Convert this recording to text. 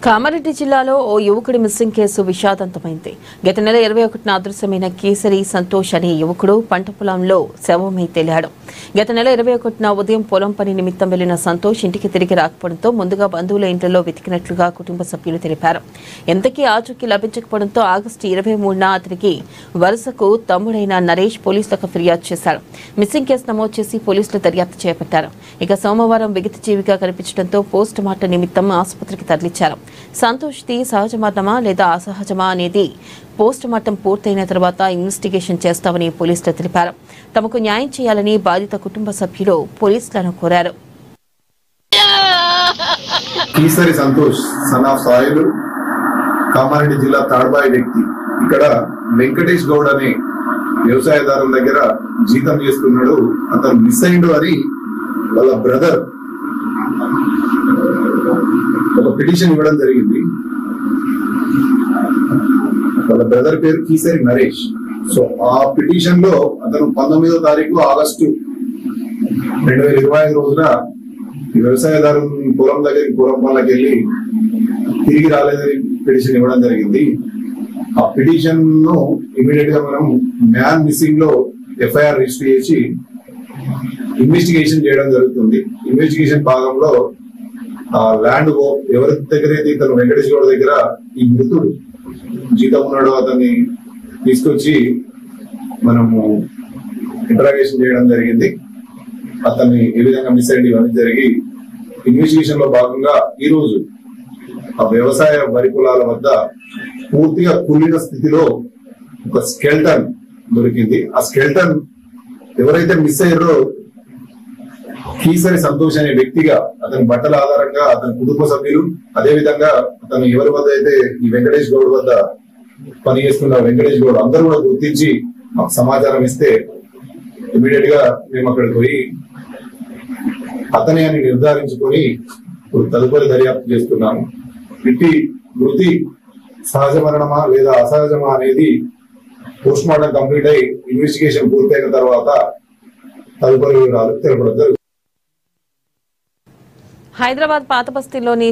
కామారెడ్డి జిల్లాలో ఓ యువకుడి missing case విషాదంతమైంది. గత నెల 21న అదృశ్యమైన కేసరి సంతోష్ అనే యువకుడు పంట పొలంలో శవమై తేలాడు. గత నెల 21న ఉదయం పొలం పని నిమిత్తం వెళ్లిన సంతోష్ ఇంటికి తిరిగి రాకపోవడంతో ముందుగా బంధువుల ఇంట్లో వెతికినట్లుగా కుటుంబ సభ్యులు తెలిపారు. ఎంతకీ ఆచూకీ లభించకపోవడంతో ఆగస్టు 23న అతనికి వరుసకు తమ్ముడైన నరేష్ పోలీసులకు ఫిర్యాదు చేశారు. మిస్సింగ్ కేసు నమోదు చేసి పోలీసులు దర్యాప్తు చేపట్టారు. ఇక సోమవారం విగతజీవిగా కనిపించడంతో పోస్ట్ మార్టం నిమిత్తం ఆసుపత్రికి తరలించారు. సంతోష్ది సహజ మరణమా లేదా అసహజమా అనేది పోస్ట్ మార్టం పూర్తయిన తర్వాత ఇన్వెస్టిగేషన్ చేస్తామని పోలీసులు తెలిపారు. తమకు న్యాయం చేయాలని బాధిత కుటుంబ సభ్యులు పోలీసులను కోరారు. కీసరి సంతోష్ సన్ ఆఫ్ సాయిలు కామారెడ్డి జిల్లా తాడ్బాయి వ్యక్తి. ఇక్కడ వెంకటేష్ గౌడ్ అనే వ్యవసాయదారుల దగ్గర జీతం చేస్తున్నాడు. అతను మిస్ అయిండు అని వాళ్ళ బ్రదర్ ఒక పిటిషన్ ఇవ్వడం జరిగింది. వాళ్ళ బ్రదర్ పేరు కీసరి నరేష్. సో ఆ పిటిషన్ లో అతను 19వ తారీఖు ఆగస్టు 2025 రోజున వ్యవసాయదారు పొలం దగ్గరికి పొలం వాళ్ళకి వెళ్ళి తిరిగి రాలేదని పిటిషన్ ఇవ్వడం జరిగింది. ఆ పిటిషన్ ను ఇమీడియట్ గా మనం మ్యాన్ మిస్సింగ్ లో ఎఫ్ఐఆర్ రిజిస్టర్ చేసి ఇన్వెస్టిగేషన్ చేయడం జరుగుతుంది. ఇన్వెస్టిగేషన్ భాగంలో ల్యాండ్ ఎవరి దగ్గర అయితే ఇతను వెంకటేష్ గౌడ్ దగ్గర ఈ మృతుడు జీతం ఉన్నాడో అతన్ని తీసుకొచ్చి మనము ఇంటరాగేషన్ చేయడం జరిగింది. అతన్ని ఏ విధంగా మిస్ అయ్యి ఇవన్నీ జరిగి ఇన్వెస్టిగేషన్ లో భాగంగా ఈ రోజు ఆ వ్యవసాయ వరి పొలాల వద్ద పూర్తిగా కుళ్ళిన స్థితిలో ఒక స్కెల్టన్ దొరికింది. ఆ స్కెల్టన్ ఎవరైతే మిస్ అయ్యారో కీసరి సంతోష్ అనే వ్యక్తిగా అతని బట్టల ఆధారంగా అతని కుటుంబ సభ్యులు, అదే విధంగా అతను ఎవరి వద్ద అయితే ఈ వెంకటేష్ గౌడ్ వద్ద పనిచేస్తున్న వెంకటేష్ గౌడ్ అందరూ కూడా గుర్తించి మాకు సమాచారం ఇస్తే ఇమీడియట్ గా మేము అక్కడికి పోయి అతనే అని నిర్ధారించుకొని తదుపరి దర్యాప్తు చేస్తున్నాము. ఇట్టి మృతి సహజ మరణమా లేదా అసహజమా అనేది పోస్ట్ మార్టం కంప్లీట్ అయి ఇన్వెస్టిగేషన్ పూర్తయిన తర్వాత తదుపరి వివరాలు తెలపడం జరుగుతుంది. హైదరాబాద్ పాత బస్తీలోని